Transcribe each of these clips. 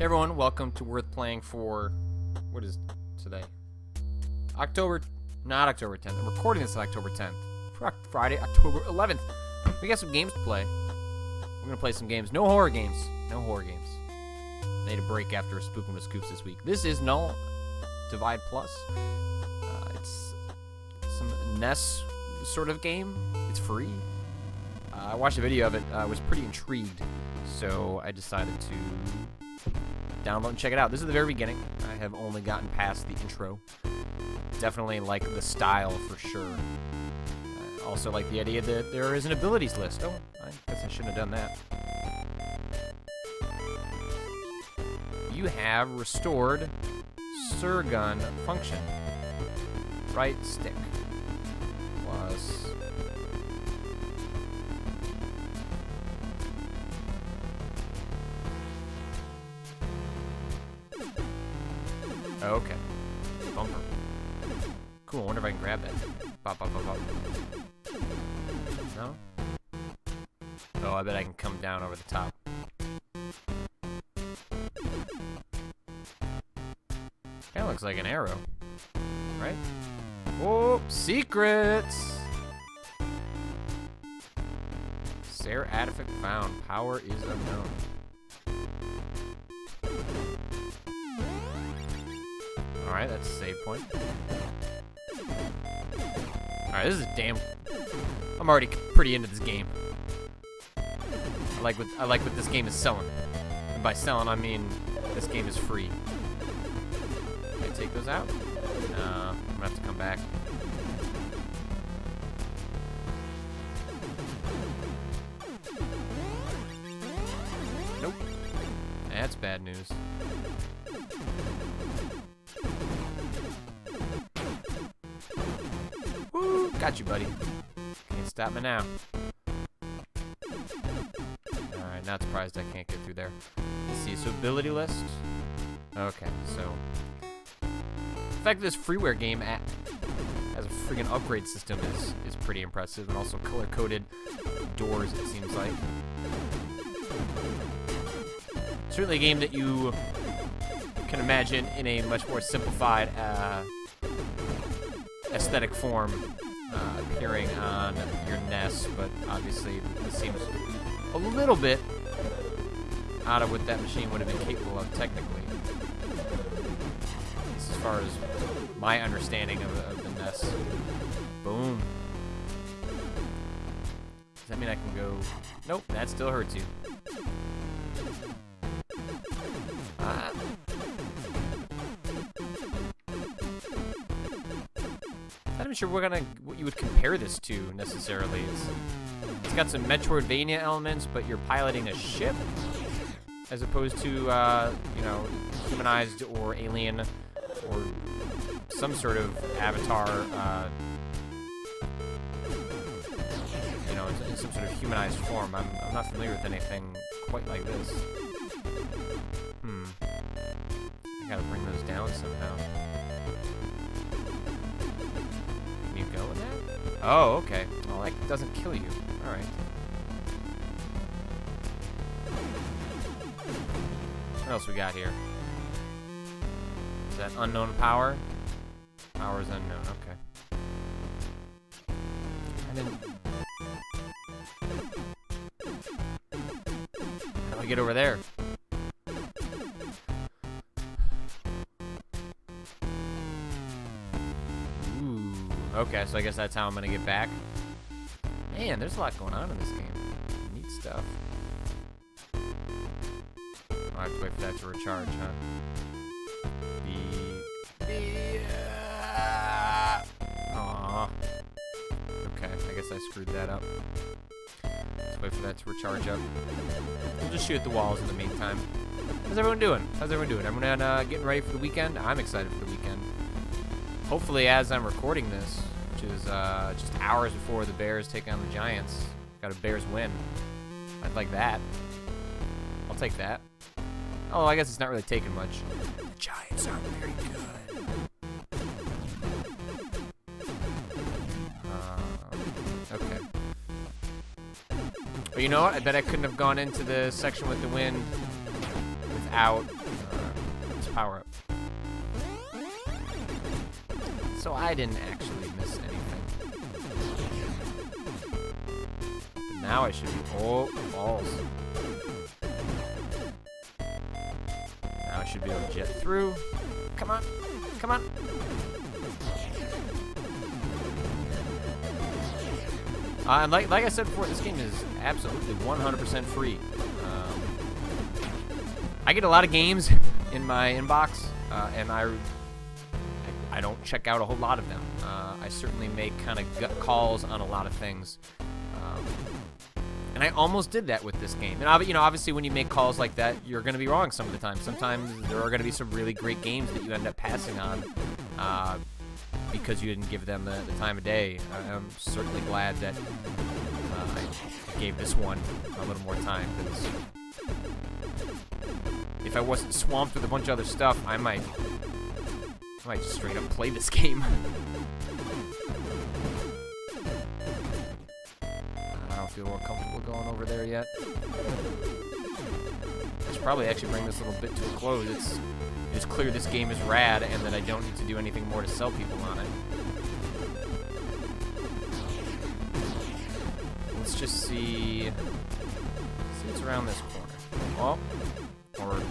Hey everyone, welcome to Worth Playing for, what is today? Not October 10th. I'm recording this on October 10th. Friday, October 11th. We got some games to play. We're going to play some games. No horror games. No horror games. I need a break after Spookin' with Scoops this week. This is Null Divide Plus. It's some NES sort of game. It's free. I watched a video of it. I was pretty intrigued. So I decided to download and check it out. This is the very beginning. I have only gotten past the intro. Definitely like the style for sure. Also like the idea that there is an abilities list. Oh, I guess I shouldn't have done that. You have restored Surgun function. Right stick plus okay. Bumper. Cool, I wonder if I can grab that. Pop, pop, pop, pop. No? Oh, I bet I can come down over the top. Kinda looks like an arrow. Right? Whoa, secrets! Sarah artifact found. Power is unknown. Alright, that's a save point. Alright, this is a damn... I'm already pretty into this game. I like what this game is selling. And by selling, I mean this game is free. Can I take those out? No, I'm gonna have to come back. Nope. That's bad news. Woo! Got you, buddy. Can't stop me now. Alright, not surprised I can't get through there. Let's see, so ability list. Okay, so... The fact that this freeware game has a freaking upgrade system is pretty impressive, and also color-coded doors, it seems like. Certainly a game that you can imagine in a much more simplified aesthetic form appearing on your NES, but obviously it seems a little bit out of what that machine would have been capable of technically. As far as my understanding of the NES. Boom. Does that mean I can go... Nope, that still hurts you. I'm not even sure what you would compare this to necessarily. It's got some Metroidvania elements, but you're piloting a ship as opposed to you know, humanized or alien or some sort of avatar. You know, in some sort of humanized form. I'm not familiar with anything quite like this. I gotta bring those down somehow. Can you go with that? Oh, okay. Well, that doesn't kill you. Alright. What else we got here? Is that unknown power? Power is unknown, okay. I didn't... How do I get over there? Okay, so I guess that's how I'm gonna get back. Man, there's a lot going on in this game. Neat stuff. I'll have to wait for that to recharge, huh? Aww. Okay, I guess I screwed that up. Let's wait for that to recharge up. We'll just shoot at the walls in the meantime. How's everyone doing? How's everyone doing? Everyone getting ready for the weekend? I'm excited for the weekend. Hopefully, as I'm recording this, which is just hours before the Bears take on the Giants, got a Bears win. I'd like that. I'll take that. Oh, I guess it's not really taking much. The Giants aren't very good. Okay. Oh, you know what? I bet I couldn't have gone into the section with the wind without power-up. So I didn't actually miss anything. But now I should be... Oh, balls. Now I should be able to jet through. Come on. Come on. And like I said before, this game is absolutely 100% free. I get a lot of games in my inbox, and I don't check out a whole lot of them. I certainly make kind of gut calls on a lot of things. And I almost did that with this game. And obviously when you make calls like that, you're going to be wrong some of the time. Sometimes there are going to be some really great games that you end up passing on because you didn't give them the time of day. I'm certainly glad that I gave this one a little more time, because if I wasn't swamped with a bunch of other stuff, I might just straight up play this game. I don't feel more comfortable going over there yet. I should probably actually bring this little bit to a close. It's clear this game is rad, and that I don't need to do anything more to sell people on it. Let's just see what's around this corner. Well, or,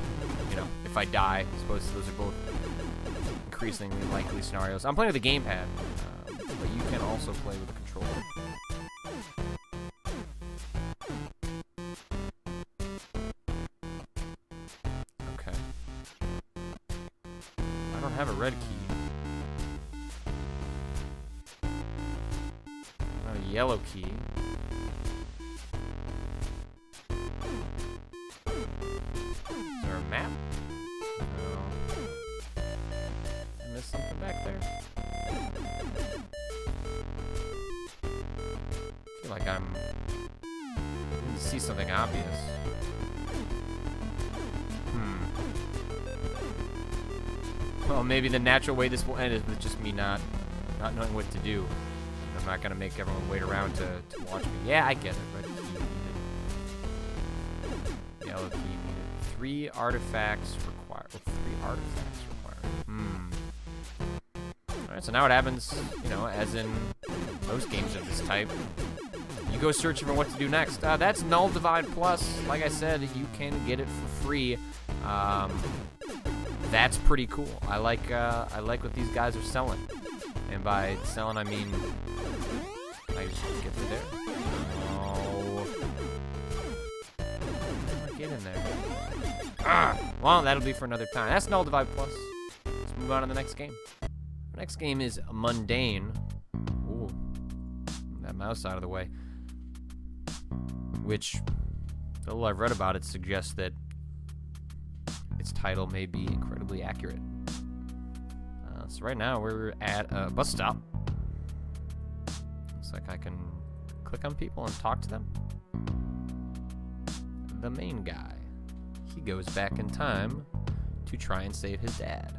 if I die, I suppose those are both increasingly likely scenarios. I'm playing with a gamepad, but you can also play with a controller. Okay. I don't have a red key. I have a yellow key. Is there a map? No. I missed something back there. I feel like I'm going to see something obvious. Well, maybe the natural way this will end is with just me not knowing what to do. I'm not going to make everyone wait around to watch me. Yeah, I get it. Red key needed. Yellow key needed. 3 artifacts required. Well, 3 artifacts required. Alright, so now what happens, as in most games of this type, you go searching for what to do next. That's Null Divide Plus. Like I said, you can get it for free. That's pretty cool. I like what these guys are selling. And by selling, I mean, I just get through there. Oh. Get in there. Well, that'll be for another time. That's Null Divide Plus. Let's move on to the next game. The next game is Mundane. Ooh. That mouse out of the way. Which, the little I've read about it suggests that its title may be incredibly accurate. So right now we're at a bus stop. Looks like I can click on people and talk to them. The main guy. He goes back in time to try and save his dad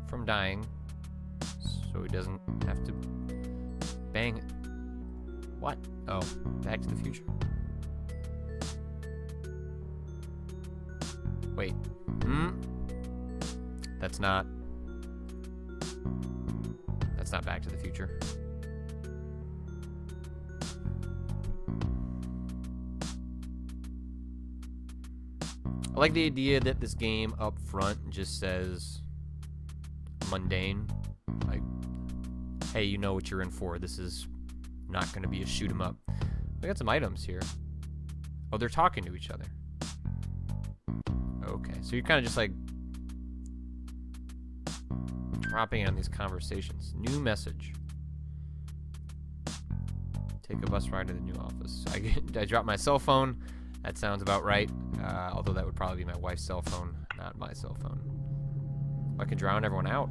from dying so he doesn't have to bang it. What? Oh, Back to the Future. Wait. That's not Back to the Future. I like the idea that this game up front just says mundane. Like, hey, you know what you're in for. This is not going to be a shoot 'em up. We got some items here. Oh, they're talking to each other. Okay, so you're kind of just like dropping on these conversations. New message. Take a bus ride to the new office. I dropped my cell phone. That sounds about right. Although that would probably be my wife's cell phone, not my cell phone. I can drown everyone out.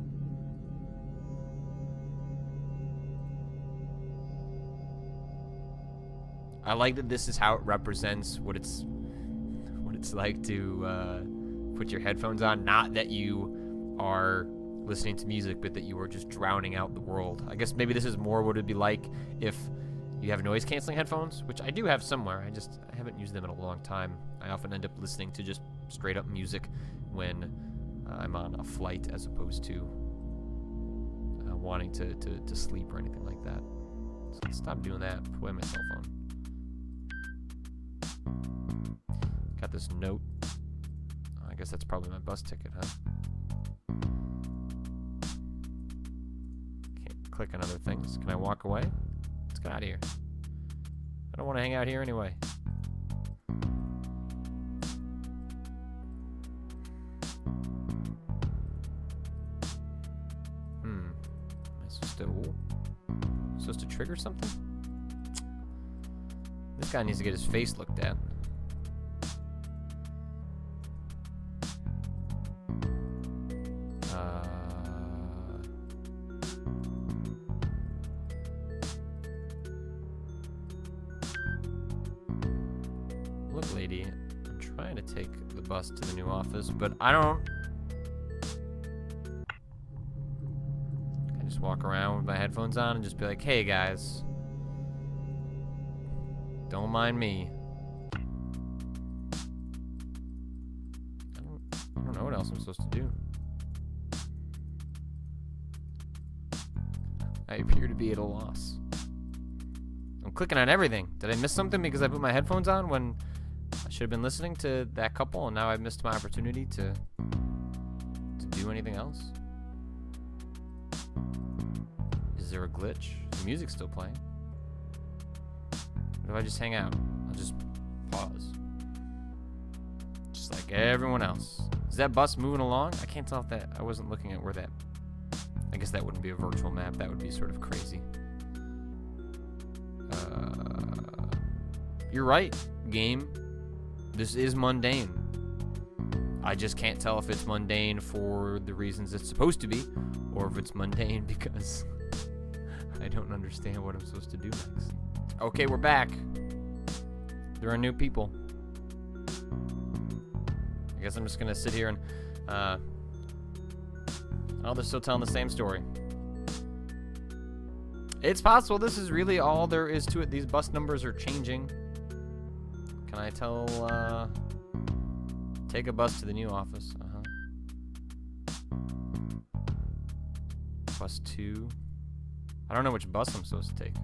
I like that this is how it represents what it's like to put your headphones on. Not that you are listening to music, but that you are just drowning out the world. I guess maybe this is more what it'd be like if you have noise canceling headphones, which I do have somewhere. I haven't used them in a long time. I often end up listening to just straight up music when I'm on a flight as opposed to wanting to sleep or anything like that. So let's stop doing that. Put away my cell phone. Got this note. I guess that's probably my bus ticket, huh? Can't click on other things. Can I walk away? Let's get out of here. I don't want to hang out here anyway. Am I supposed to trigger something? This guy needs to get his face looked at. Look, lady, I'm trying to take the bus to the new office, but I don't... I just walk around with my headphones on and just be like, hey, guys. Don't mind me. I don't know what else I'm supposed to do. I appear to be at a loss. I'm clicking on everything. Did I miss something because I put my headphones on when I should have been listening to that couple, and now I've missed my opportunity to do anything else? Is there a glitch? The music's still playing. What if I just hang out? I'll just pause. Just like everyone else. Is that bus moving along? I can't tell if that... I wasn't looking at where that... I guess that wouldn't be a virtual map. That would be sort of crazy. You're right, game. This is mundane. I just can't tell if it's mundane for the reasons it's supposed to be, or if it's mundane because I don't understand what I'm supposed to do next. Okay, we're back. There are new people. I guess I'm just gonna sit here and, oh, they're still telling the same story. It's possible this is really all there is to it. These bus numbers are changing. Can I tell, take a bus to the new office? Bus 2. I don't know which bus I'm supposed to take.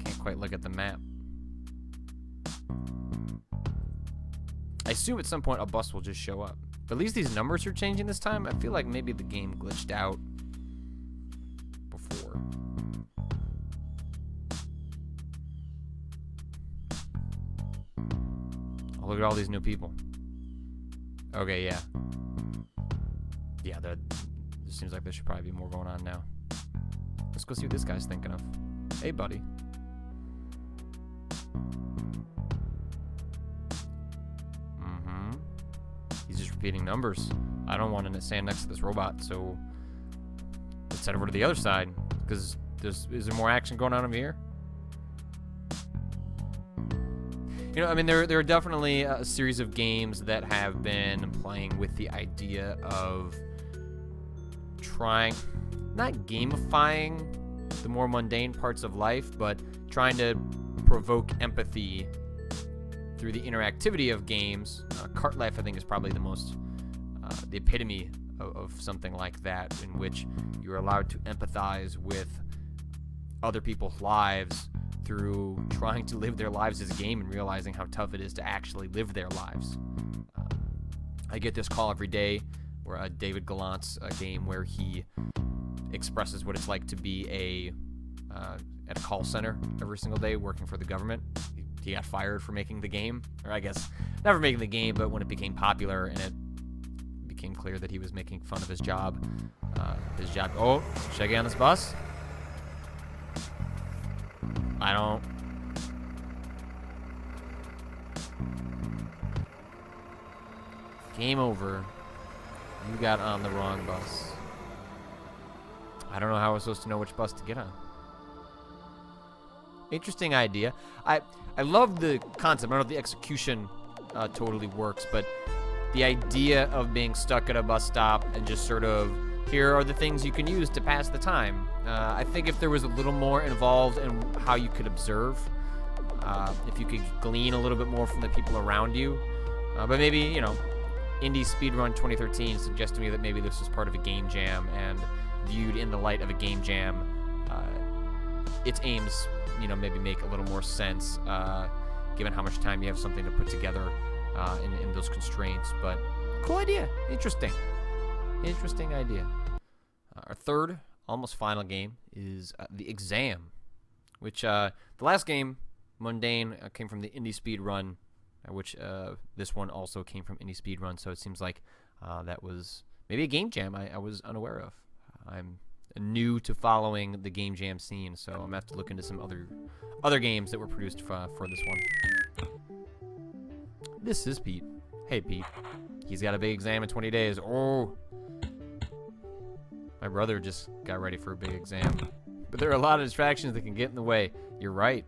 Can't quite look at the map. I assume at some point a bus will just show up. But at least these numbers are changing this time. I feel like maybe the game glitched out before. Oh, look at all these new people. Okay, yeah. Yeah, it seems like there should probably be more going on now. Let's go see what this guy's thinking of. Hey, buddy. He's just repeating numbers. I don't want to stand next to this robot, so let's head over to the other side. Because is there more action going on over here? You know, I mean, there are definitely a series of games that have been playing with the idea of trying, not gamifying the more mundane parts of life, but trying to provoke empathy through the interactivity of games. Cart Life, I think, is probably the most, the epitome of something like that, in which you're allowed to empathize with other people's lives through trying to live their lives as a game and realizing how tough it is to actually live their lives. I get this call every day where David Gallant's a game where he expresses what it's like to be at a call center every single day working for the government. He got fired for making the game, or I guess never making the game, but when it became popular and it became clear that he was making fun of his job. Oh, should I get on this bus? I don't. Game over. You got on the wrong bus. I don't know how I was supposed to know which bus to get on. Interesting idea. I love the concept. I don't know if the execution totally works, but the idea of being stuck at a bus stop and just sort of, here are the things you can use to pass the time. I think if there was a little more involved in how you could observe, if you could glean a little bit more from the people around you, but maybe, you know, Indie Speedrun 2013 suggests to me that maybe this was part of a game jam, and viewed in the light of a game jam, its aims, maybe make a little more sense, given how much time you have something to put together in those constraints. But cool idea. Interesting idea. Our third, almost final game is The Exam, which the last game, Mundane, came from the Indie Speedrun, which this one also came from Indie Speedrun, so it seems like that was maybe a game jam I was unaware of. I'm new to following the game jam scene, so I'm going to have to look into some other games that were produced for this one. This is Pete. Hey, Pete. He's got a big exam in 20 days. Oh. My brother just got ready for a big exam. But there are a lot of distractions that can get in the way. You're right.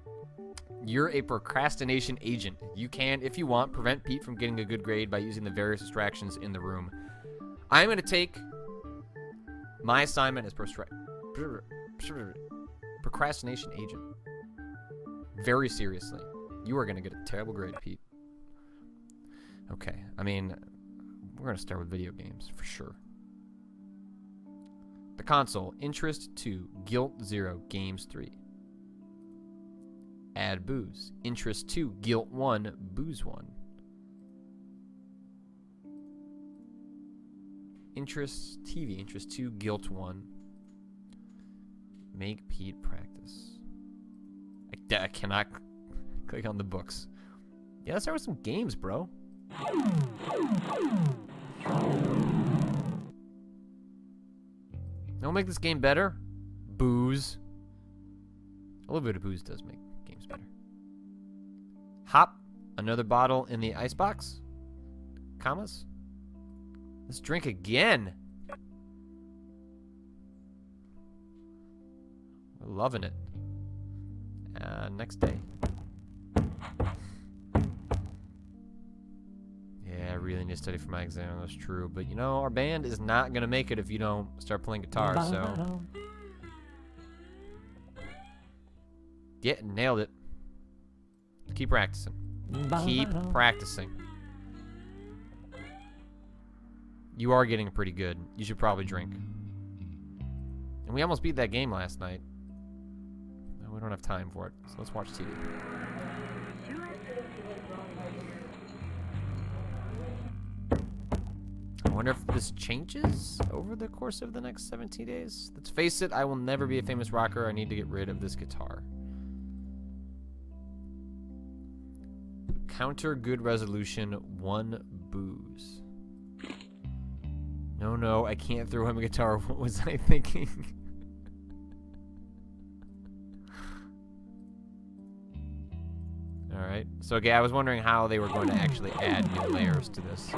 You're a procrastination agent. You can, if you want, prevent Pete from getting a good grade by using the various distractions in the room. I'm going to take my assignment as procrastination agent very seriously. You are going to get a terrible grade, Pete. Okay, I mean, we're going to start with video games for sure. The console, interest 2, guilt 0, games 3. Add booze, interest 2, guilt 1, booze 1. Interest TV, interest 2, guilt 1. Make Pete practice. I cannot click on the books. Yeah, let's start with some games, bro. Don't make this game better. Booze. A little bit of booze does make games better. Hop. Another bottle in the icebox. Commas. Let's drink again. We're loving it. Next day. Yeah, I really need to study for my exam. That's true. But our band is not going to make it if you don't start playing guitar, so. Yeah, nailed it. Keep practicing. Keep practicing. You are getting pretty good. You should probably drink. And we almost beat that game last night. No, we don't have time for it, so let's watch TV. I wonder if this changes over the course of the next 17 days. Let's face it, I will never be a famous rocker. I need to get rid of this guitar. Counter good resolution, 1 booze. No, I can't throw him a guitar. What was I thinking? Alright. So, okay, I was wondering how they were going to actually add new layers to this.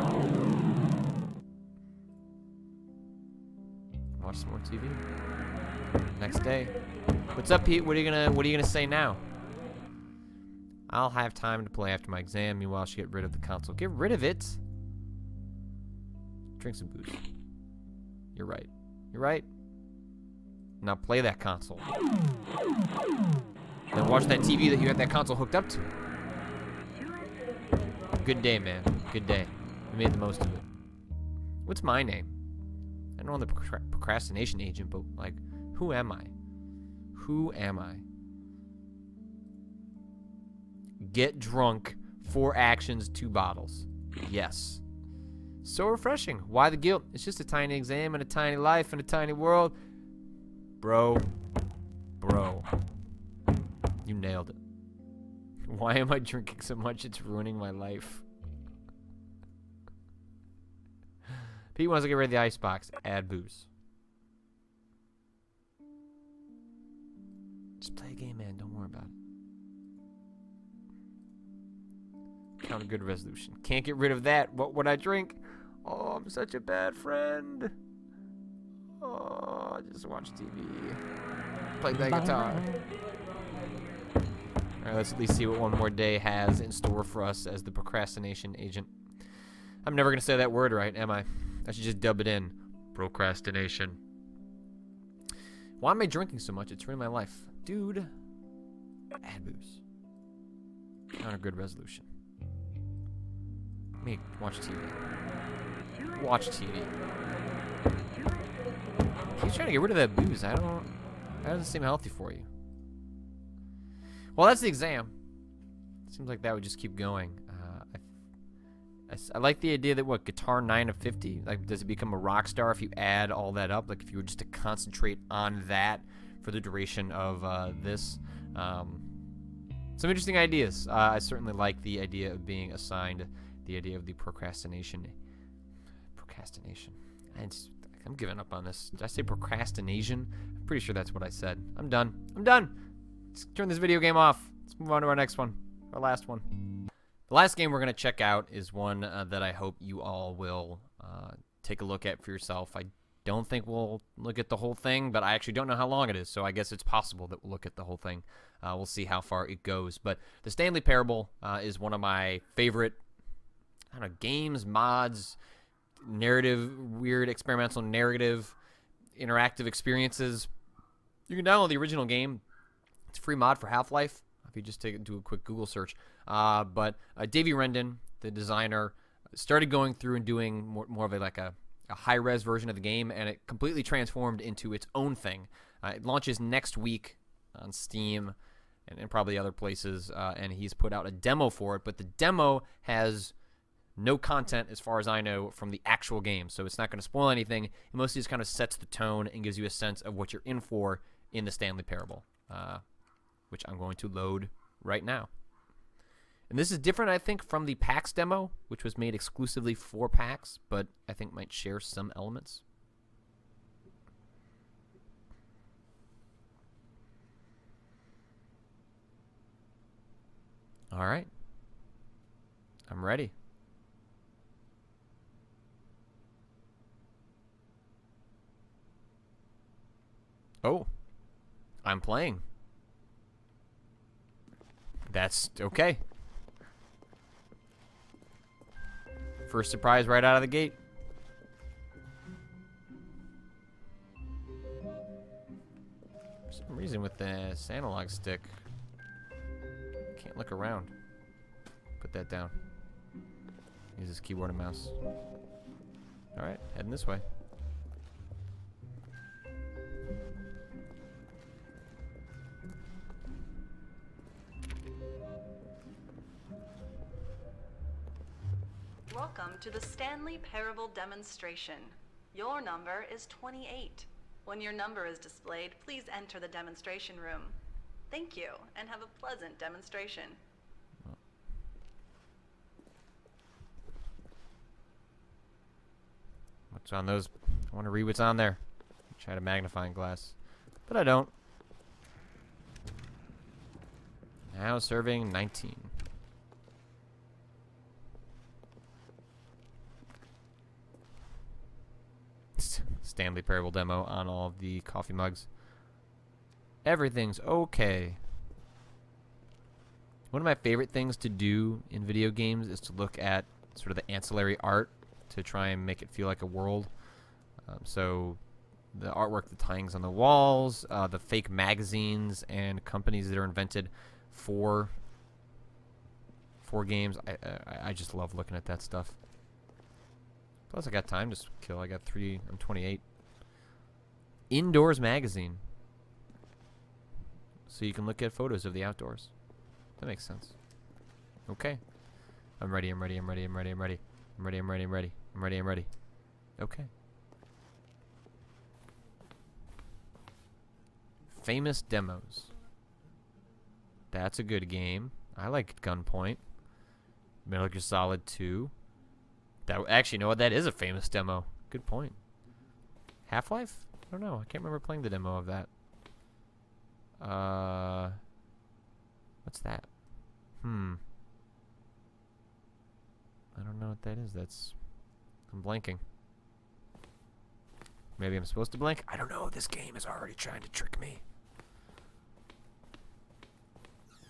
Watch some more TV. Next day. What's up, Pete? What are you gonna say now? I'll have time to play after my exam. Meanwhile, I should get rid of the console. Get rid of it. Drink some booze. You're right. You're right. Now play that console. Then watch that TV that you have that console hooked up to. Good day, man. Good day. We made the most of it. What's my name? I know I'm the procrastination agent, but, like, who am I? Who am I? Get drunk, 4 actions, 2 bottles. Yes. So refreshing. Why the guilt? It's just a tiny exam and a tiny life and a tiny world. Bro. You nailed it. Why am I drinking so much? It's ruining my life. Pete wants to get rid of the icebox. Add booze. Just play a game, man. Don't worry about it. Count a good resolution. Can't get rid of that. What would I drink? Oh, I'm such a bad friend. Oh, I just watch TV. Play that guitar. Alright, let's at least see what one more day has in store for us as the procrastination agent. I'm never going to say that word right, am I? I should just dub it in. Procrastination. Why am I drinking so much? It's ruining my life. Dude. Add booze. Not a good resolution. Let me watch TV. watch TV. He's trying to get rid of that booze. That doesn't seem healthy for you. Well, that's the exam. Seems like that would just keep going. I like the idea that, what, guitar 9 of 50? Like, does it become a rock star if you add all that up? Like, if you were just to concentrate on that for the duration of this? Some interesting ideas. I certainly like the idea of being assigned the idea of the procrastination. I'm giving up on this. Did I say procrastination? I'm pretty sure that's what I said. I'm done. Let's turn this video game off. Let's move on to our next one. Our last one. The last game we're going to check out is one that I hope you all will take a look at for yourself. I don't think we'll look at the whole thing, but I actually don't know how long it is, so I guess it's possible that we'll look at the whole thing. We'll see how far it goes. But the Stanley Parable is one of my favorite, I don't know, games, mods, narrative, weird experimental narrative, interactive experiences. You can download the original game. It's a free mod for Half-Life if you just do a quick Google search. But Davey Rendon, the designer, started going through and doing more of a high-res version of the game, and it completely transformed into its own thing. It launches next week on Steam and probably other places, and he's put out a demo for it, but the demo has no content, as far as I know, from the actual game, so it's not going to spoil anything. It mostly just kind of sets the tone and gives you a sense of what you're in for in the Stanley Parable, which I'm going to load right now. And this is different, I think, from the PAX demo, which was made exclusively for PAX, but I think might share some elements. All right. I'm ready. Oh, I'm playing. That's okay. First surprise right out of the gate. For some reason with this analog stick, can't look around. Put that down. Use this keyboard and mouse. Alright, heading this way. Welcome to the Stanley Parable demonstration. Your number is 28. When your number is displayed, please enter the demonstration room. Thank you, and have a pleasant demonstration. What's on those? I want to read what's on there. Try to magnifying glass, but I don't. Now serving 19. Stanley Parable demo on all of the coffee mugs. Everything's okay. One of my favorite things to do in video games is to look at sort of the ancillary art to try and make it feel like a world. So the artwork that hangs on the walls, the fake magazines and companies that are invented for games. I just love looking at that stuff. Plus, I got time to kill. I got 3. I'm 28. Indoors magazine. So you can look at photos of the outdoors. That makes sense. Okay. I'm ready. I'm ready. I'm ready. I'm ready. I'm ready. I'm ready. I'm ready. I'm ready. I'm ready. I'm ready. Okay. Famous demos. That's a good game. I like Gunpoint. Metal Gear Solid 2. That actually, you know what? That is a famous demo. Good point. Half-Life? I don't know. I can't remember playing the demo of that. What's that? I don't know what that is. I'm blanking. Maybe I'm supposed to blank? I don't know. This game is already trying to trick me.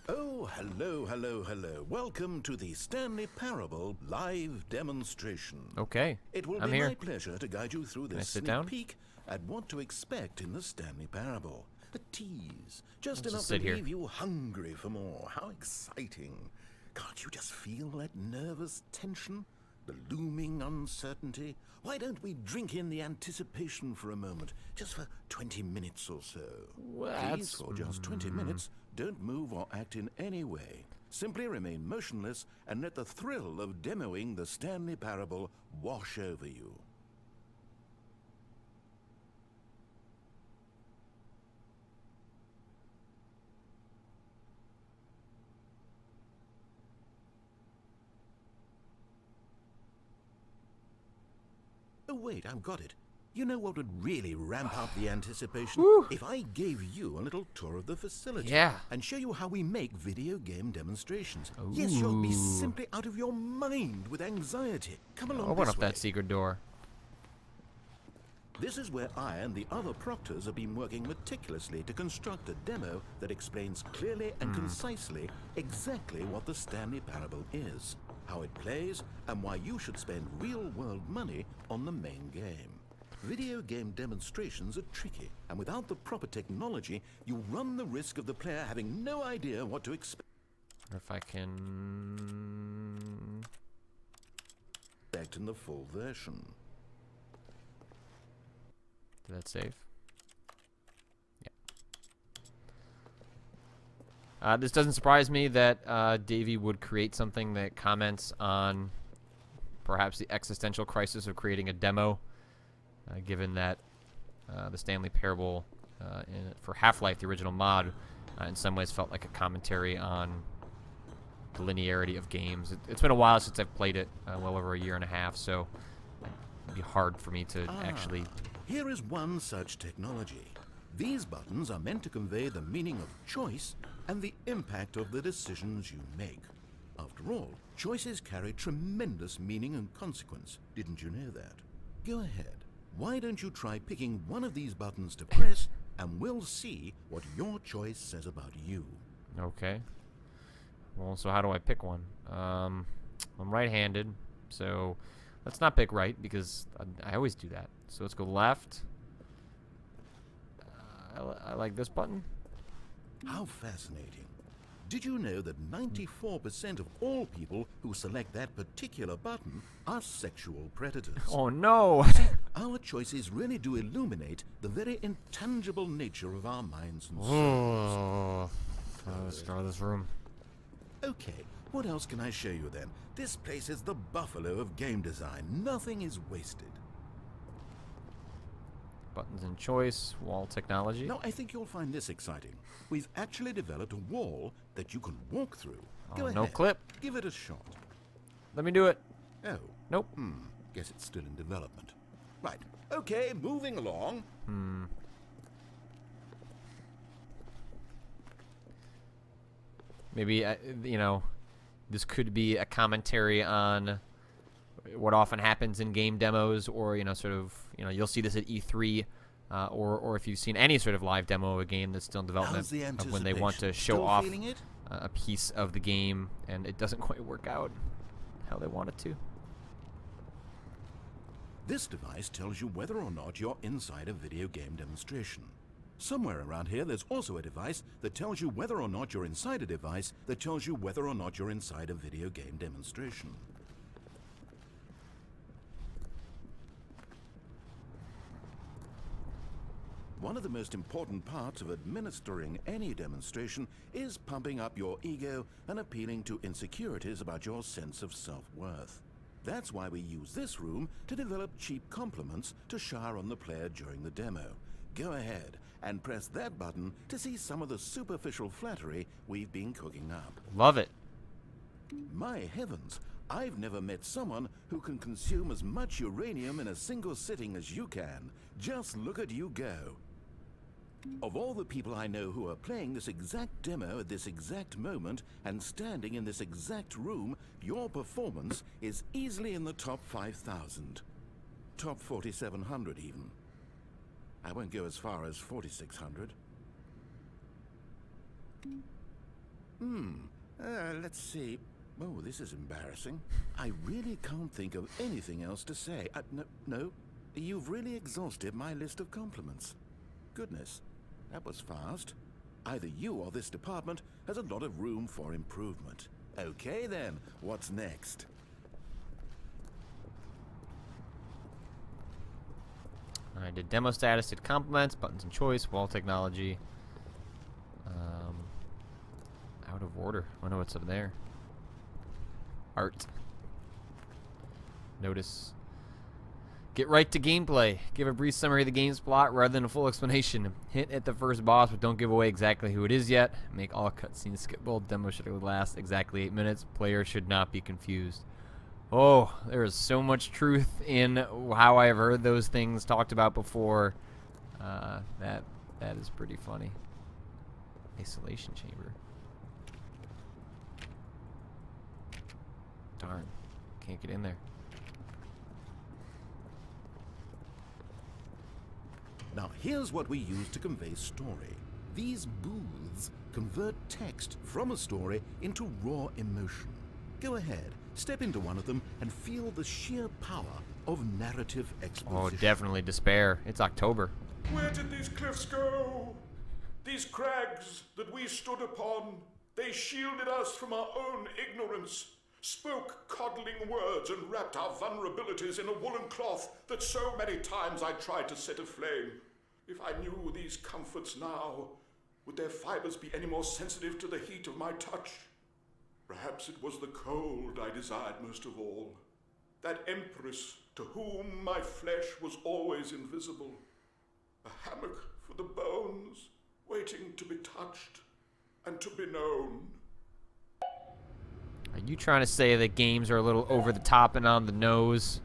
Oh, hello, hello, hello. Welcome to the Stanley Parable live demonstration. Okay, It will I'm be here. my pleasure to guide you through Can I this sit sneak down? peek at what to expect in the Stanley Parable. A tease, just I'll enough just to sit here. leave you hungry for more. How exciting. Can't you just feel that nervous tension? The looming uncertainty? Why don't we drink in the anticipation for a moment, just for 20 minutes or so? Please, for just 20 minutes, don't move or act in any way. Simply remain motionless and let the thrill of demoing the Stanley Parable wash over you. Oh wait, I've got it. You know what would really ramp up the anticipation? Woo. If I gave you a little tour of the facility. Yeah. And show you how we make video game demonstrations. Ooh. Yes, you'll be simply out of your mind with anxiety. Come along Open this up way. that secret door. This is where I and the other proctors have been working meticulously to construct a demo that explains clearly and concisely exactly what the Stanley Parable is, how it plays, and why you should spend real-world money on the main game. Video game demonstrations are tricky, and without the proper technology, you run the risk of the player having no idea what to expect. If I can... In the full version. Did that save? Yeah. This doesn't surprise me that Davey would create something that comments on perhaps the existential crisis of creating a demo, given that the Stanley Parable for Half-Life, the original mod, in some ways felt like a commentary on the linearity of games. It's been a while since I've played it, well over a year and a half, so it'd be hard for me to actually... Here is one such technology. These buttons are meant to convey the meaning of choice and the impact of the decisions you make. After all, choices carry tremendous meaning and consequence. Didn't you know that? Go ahead. Why don't you try picking one of these buttons to press, and we'll see what your choice says about you. Okay. Well, so how do I pick one? I'm right-handed, so let's not pick right, because I always do that. So let's go left. I like this button. How fascinating. Did you know that 94% of all people who select that particular button are sexual predators? Oh, no! Our choices really do illuminate the very intangible nature of our minds and souls. Oh, let's go to this room. Okay, what else can I show you then? This place is the buffalo of game design. Nothing is wasted. Buttons and choice, wall technology. Now, I think you'll find this exciting. We've actually developed a wall that you can walk through. Oh, Go no ahead. clip. Give it a shot. Let me do it. Oh. Nope. Guess it's still in development. Right. Okay, moving along. Maybe, you know, this could be a commentary on what often happens in game demos, or, you know, sort of, you know, you'll see this at E3, or if you've seen any sort of live demo of a game that's still in development, How's the of when they want to anticipation? show Still off feeling it? a piece of the game, and it doesn't quite work out how they want it to. This device tells you whether or not you're inside a video game demonstration. Somewhere around here, there's also a device that tells you whether or not you're inside a device that tells you whether or not you're inside a video game demonstration. One of the most important parts of administering any demonstration is pumping up your ego and appealing to insecurities about your sense of self-worth. That's why we use this room to develop cheap compliments to shower on the player during the demo. Go ahead and press that button to see some of the superficial flattery we've been cooking up. Love it. My heavens, I've never met someone who can consume as much uranium in a single sitting as you can. Just look at you go. Of all the people I know who are playing this exact demo at this exact moment and standing in this exact room, your performance is easily in the top 5,000. Top 4,700 even. I won't go as far as 4,600. Let's see. Oh, this is embarrassing. I really can't think of anything else to say. No, you've really exhausted my list of compliments. Goodness, that was fast. Either you or this department has a lot of room for improvement. Okay then, what's next? I did demo status, did compliments, buttons and choice, wall technology. Out of order. I wonder what's up there. Art. Notice. Get right to gameplay. Give a brief summary of the game's plot rather than a full explanation. Hint at the first boss, but don't give away exactly who it is yet. Make all cutscenes skippable. Demo should last exactly 8 minutes. Player should not be confused. Oh, there is so much truth in how I've heard those things talked about before. That is pretty funny. Isolation chamber. Darn. Can't get in there. Now here's what we use to convey story. These booths convert text from a story into raw emotion. Go ahead, step into one of them and feel the sheer power of narrative exposition. Oh, definitely despair. It's October. Where did these cliffs go? These crags that we stood upon, they shielded us from our own ignorance, spoke coddling words and wrapped our vulnerabilities in a woolen cloth that so many times I tried to set aflame. If I knew these comforts now, would their fibers be any more sensitive to the heat of my touch? Perhaps it was the cold I desired most of all, that empress to whom my flesh was always invisible, a hammock for the bones, waiting to be touched and to be known. Are you trying to say that games are a little over the top and on the nose?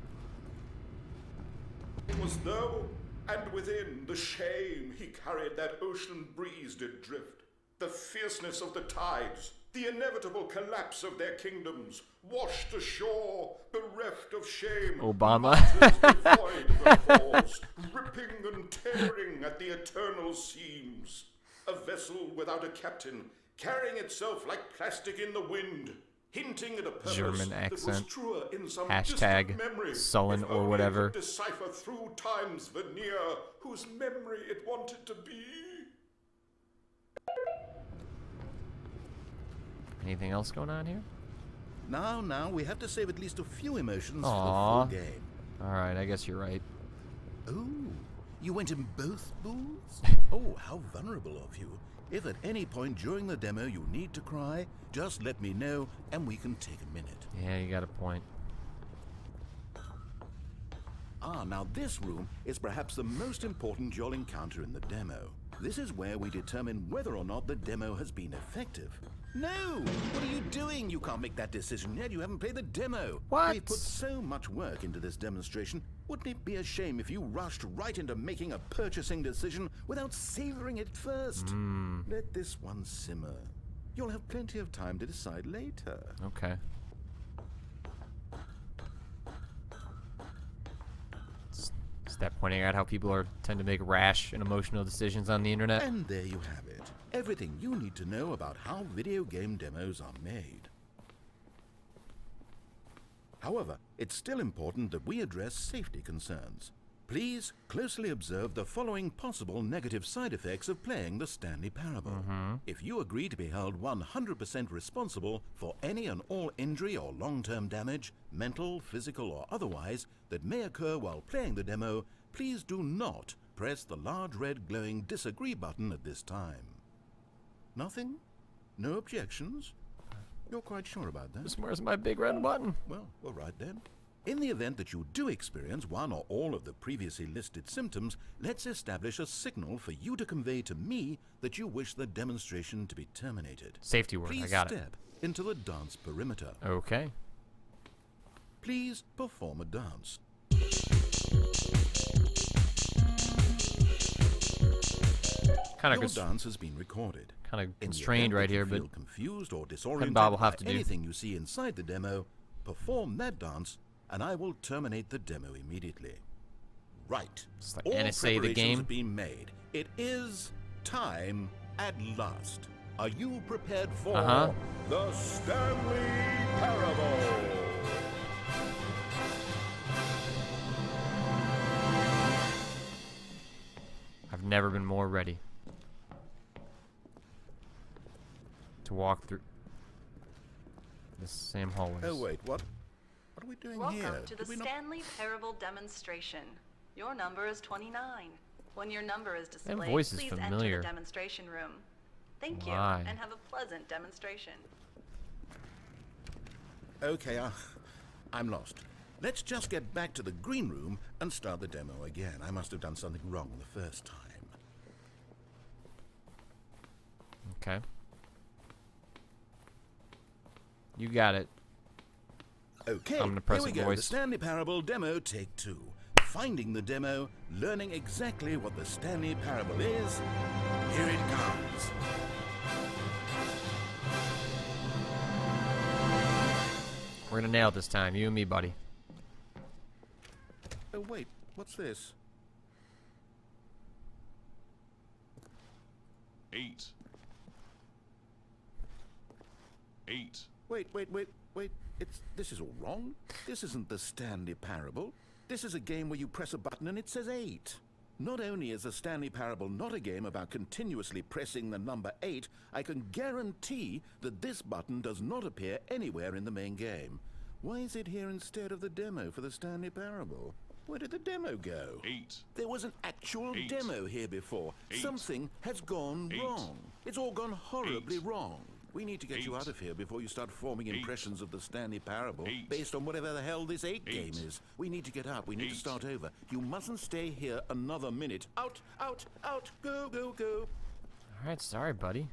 It was though, and within the shame he carried that ocean breeze did drift, the fierceness of the tides, the inevitable collapse of their kingdoms, washed ashore, bereft of shame. Obama. Devoid of the cause, ripping and tearing at the eternal seams. A vessel without a captain, carrying itself like plastic in the wind, hinting at a purpose German that was accent. truer in some Hashtag distant memory, sullen if or only it whatever. could decipher through time's veneer whose memory it wanted to be. Anything else going on here? Now, we have to save at least a few emotions Aww. for the full game. Alright, I guess you're right. Oh, you went in both booths? Oh, how vulnerable of you. If at any point during the demo you need to cry, just let me know and we can take a minute. Yeah, you got a point. Ah, now this room is perhaps the most important you'll encounter in the demo. This is where we determine whether or not the demo has been effective. No! What are you doing? You can't make that decision yet. You haven't played the demo. What? We put so much work into this demonstration. Wouldn't it be a shame if you rushed right into making a purchasing decision without savoring it first? Let this one simmer. You'll have plenty of time to decide later. Okay. Is that pointing out how people tend to make rash and emotional decisions on the internet? And there you have it. Everything you need to know about how video game demos are made. However, it's still important that we address safety concerns. Please closely observe the following possible negative side effects of playing the Stanley Parable. If you agree to be held 100% responsible for any and all injury or long-term damage, mental, physical, or otherwise, that may occur while playing the demo, please do not press the large red glowing disagree button at this time. Nothing? No objections? You're quite sure about that? Where's my big red button? Well, all right then. In the event that you do experience one or all of the previously listed symptoms, let's establish a signal for you to convey to me that you wish the demonstration to be terminated. Safety word, Please I got it. step into the dance perimeter. Okay. Please perform a dance. Kind Your of dance has been recorded. kind of In the constrained event right that you here, feel but confused or disoriented Bob will by have to do. anything you see inside the demo, perform that dance, and I will terminate the demo immediately. Right. It's like All NSA the preparations game. have been made. It is time at last. Are you prepared for the Stanley Parable? I've never been more ready to walk through the same hallways. Oh wait, what? What are we doing Welcome here? to the Did we not- Stanley Parable demonstration. Your number is 29. When your number is displayed, voice is please familiar. enter the demonstration room. Thank you, Why? and have a pleasant demonstration. Okay, I'm lost. Let's just get back to the green room and start the demo again. I must have done something wrong the first time. Okay. You got it. Okay, I'm gonna press here we a go. voice. The Stanley Parable demo take 2. Finding the demo, learning exactly what the Stanley Parable is. Here it comes. We're gonna nail it this time, you and me, buddy. Oh wait, what's this? 8. 8. Wait. This is all wrong. This isn't the Stanley Parable. This is a game where you press a button and it says 8. Not only is the Stanley Parable not a game about continuously pressing the number 8, I can guarantee that this button does not appear anywhere in the main game. Why is it here instead of the demo for the Stanley Parable? Where did the demo go? 8. There was an actual 8. demo here before. 8. Something has gone 8. wrong. It's all gone horribly 8. wrong. We need to get you 8. out of here before you start forming 8. impressions of the Stanley Parable 8. based on whatever the hell this 8 8. game is. We need to get out. We need to 8. start over. You mustn't stay here another minute. Out, out, out. Go, go, go. Alright, sorry, buddy.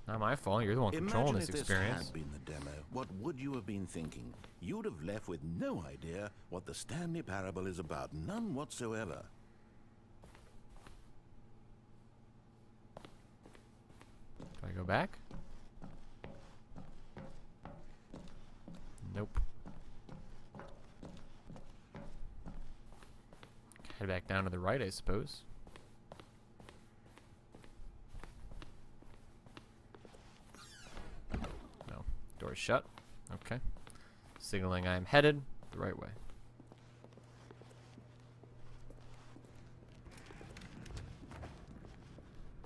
Not my fault. You're the one controlling Imagine this if experience. this had been the demo. What would you have been thinking? You'd have left with no idea what the Stanley Parable is about. None whatsoever. Do I go back? Nope. Head back down to the right, I suppose. No. Door's shut. Okay. Signaling I'm headed the right way.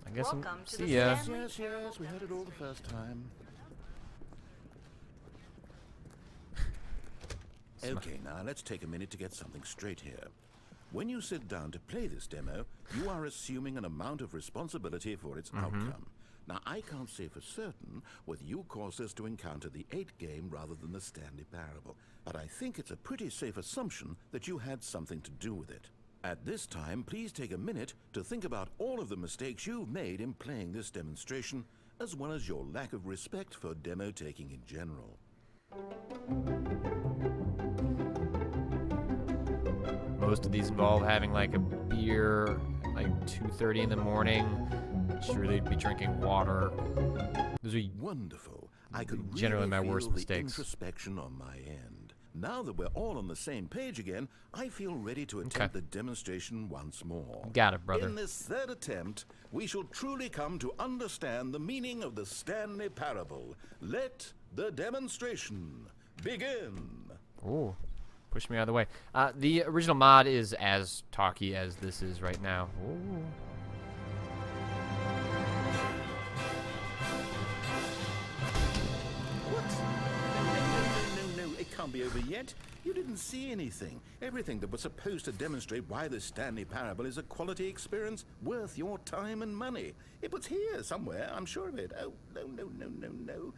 I guess I'm... Welcome to the See ya. Stanley Yes, we heard it all the first time. Okay, now let's take a minute to get something straight here. When you sit down to play this demo, you are assuming an amount of responsibility for its outcome. Now, I can't say for certain whether you caused us to encounter the 8 game rather than the Stanley Parable, but I think it's a pretty safe assumption that you had something to do with it. At this time, please take a minute to think about all of the mistakes you've made in playing this demonstration, as well as your lack of respect for demo taking in general. Most of these involve having like a beer like 2:30 in the morning. Sure, they'd be drinking water. Those are Wonderful. I could generally really my feel worst the mistakes. introspection on my end. Now that we're all on the same page again, I feel ready to attempt the demonstration once more. Got it, brother. In this third attempt, we shall truly come to understand the meaning of the Stanley Parable. Let the demonstration begin. Ooh, push me out of the way. The original mod is as talky as this is right now. Ooh. What? No, it can't be over yet. You didn't see anything. Everything that was supposed to demonstrate why the Stanley Parable is a quality experience worth your time and money. It was here somewhere, I'm sure of it. Oh, no.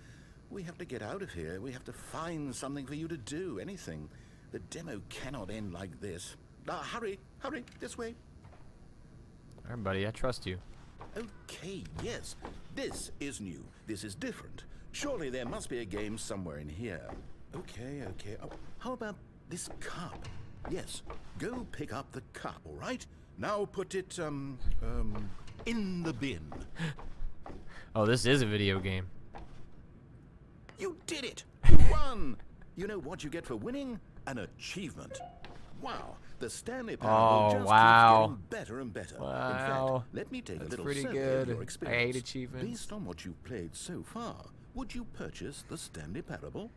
We have to get out of here. We have to find something for you to do, anything. The demo cannot end like this. Hurry, this way. All right, buddy, I trust you. Okay, yes. This is new. This is different. Surely there must be a game somewhere in here. Okay. Oh, how about this cup? Yes, go pick up the cup, all right? Now put it, in the bin. Oh, this is a video game. You did it! You won! You know what you get for winning? An achievement. Wow, the Stanley Parable just keeps getting better and better. In Wow. fact, let me take That's a little pretty survey good. of your I experience. hate achievements. Based on what you've played so far, would you purchase the Stanley Parable?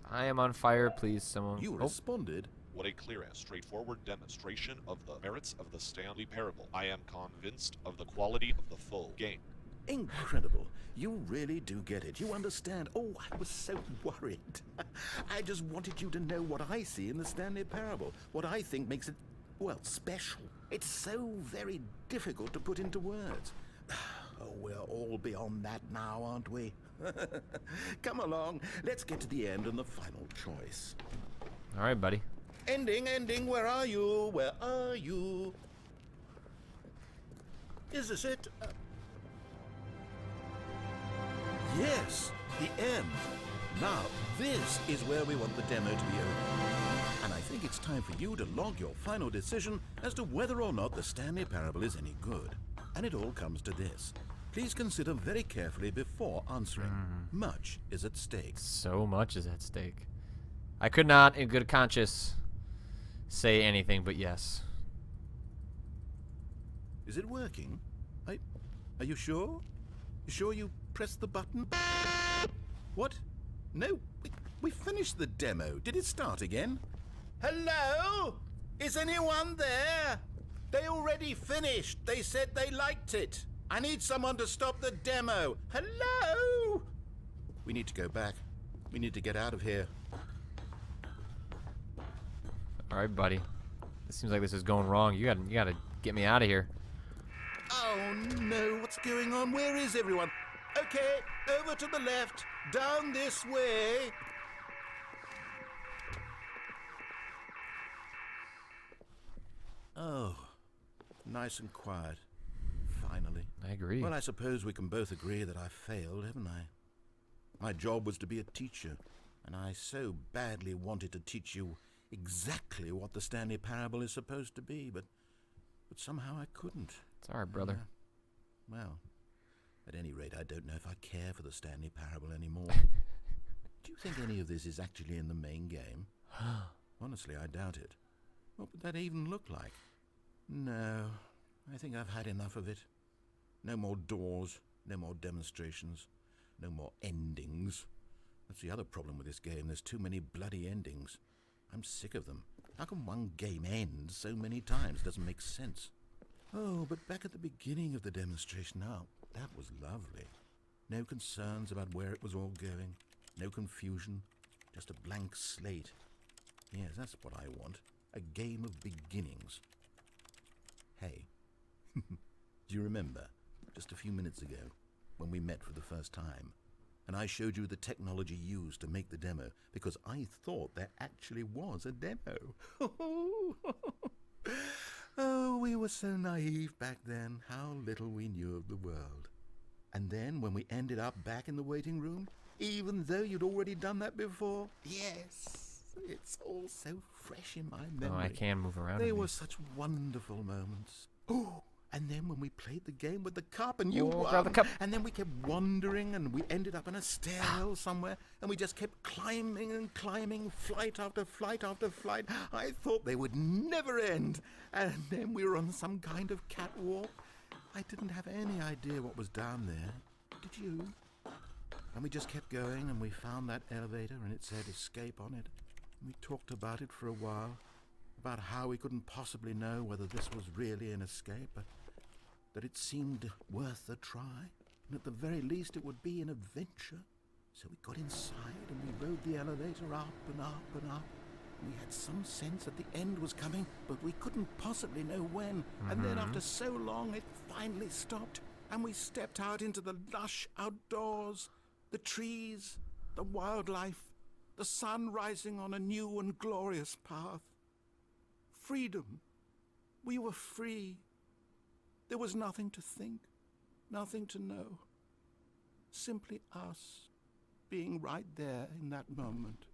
I am on fire, please, someone. You Oh, responded, What a clear and straightforward demonstration of the merits of the Stanley Parable. I am convinced of the quality of the full game. incredible. You really do get it. You understand. Oh, I was so worried. I just wanted you to know what I see in the Stanley Parable. What I think makes it, well, special. It's so very difficult to put into words. Oh, we're all beyond that now, aren't we? Come along. Let's get to the end and the final choice. All right, buddy. Ending, where are you? Where are you? Is this it? Yes, the end. Now, this is where we want the demo to be over. And I think it's time for you to log your final decision as to whether or not the Stanley Parable is any good. And it all comes to this. Please consider very carefully before answering. Much is at stake. So much is at stake. I could not, in good conscience, say anything but yes. Is it working? Are you sure? You sure you pressed the button? What? No, we finished the demo. Did it start again? Hello? Is anyone there? They already finished. They said they liked it. I need someone to stop the demo. Hello? We need to go back. We need to get out of here. All right, buddy. It seems like this is going wrong. You gotta get me out of here. Oh no, what's going on? Where is everyone? Okay, over to the left, down this way. Oh, nice and quiet. Finally. I agree. Well, I suppose we can both agree that I failed, haven't I? My job was to be a teacher, and I so badly wanted to teach you exactly what the Stanley Parable is supposed to be, but somehow I couldn't. It's all right, brother. Well, at any rate, I don't know if I care for the Stanley Parable anymore. Do you think any of this is actually in the main game? Honestly, I doubt it. What would that even look like? No, I think I've had enough of it. No more doors, no more demonstrations, no more endings. That's the other problem with this game. There's too many bloody endings. I'm sick of them. How can one game end so many times? It doesn't make sense. Oh, but back at the beginning of the demonstration, now, that was lovely. No concerns about where it was all going. No confusion. Just a blank slate. Yes, that's what I want. A game of beginnings. Hey, do you remember, just a few minutes ago, when we met for the first time, and I showed you the technology used to make the demo, because I thought there actually was a demo. Oh, we were so naive back then. How little we knew of the world. And then, when we ended up back in the waiting room, even though you'd already done that before, yes, it's all so fresh in my memory. Oh, I can move around. They were such wonderful moments. Oh, and then when we played the game with the cup and you grab the won, cup. and then we kept wandering and we ended up in a stairwell somewhere and we just kept climbing and climbing, flight after flight after flight. I thought they would never end. And then we were on some kind of catwalk. I didn't have any idea what was down there. Did you? And we just kept going and we found that elevator and it said escape on it. We talked about it for a while, about how we couldn't possibly know whether this was really an escape, but that it seemed worth a try, and at the very least it would be an adventure. So we got inside and we rode the elevator up and up and up. We had some sense that the end was coming, but we couldn't possibly know when. And then after so long, it finally stopped, and we stepped out into the lush outdoors, the trees, the wildlife, the sun rising on a new and glorious path. Freedom. We were free. There was nothing to think, nothing to know. Simply us being right there in that moment.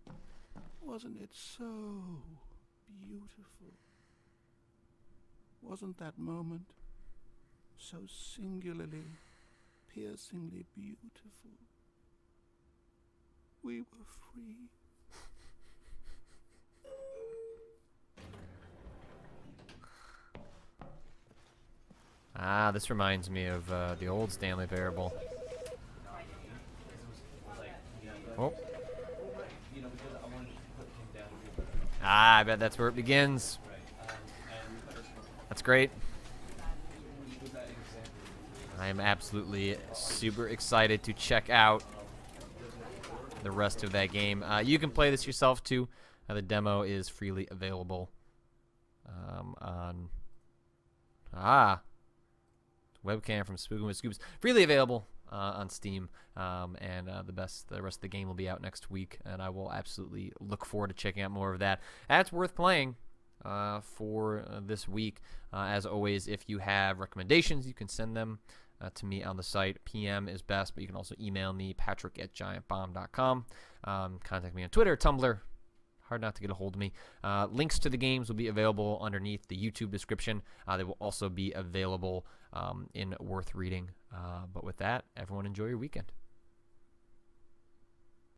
Wasn't it so beautiful? Wasn't that moment so singularly, piercingly beautiful? We were free. Ah, this reminds me of the old Stanley Parable. Oh. Ah, I bet that's where it begins. That's great. I am absolutely super excited to check out the rest of that game. You can play this yourself too. The demo is freely available on webcam from Spookin' with Scoops. Freely available on Steam, and the rest of the game will be out next week, and I will absolutely look forward to checking out more of that. That's worth playing for this week. As always, if you have recommendations, you can send them to me on the site. PM is best, but you can also email me, patrick@giantbomb.com. Contact me on Twitter, Tumblr. Hard not to get a hold of me. Links to the games will be available underneath the YouTube description. They will also be available in Worth Reading. But with that, everyone enjoy your weekend.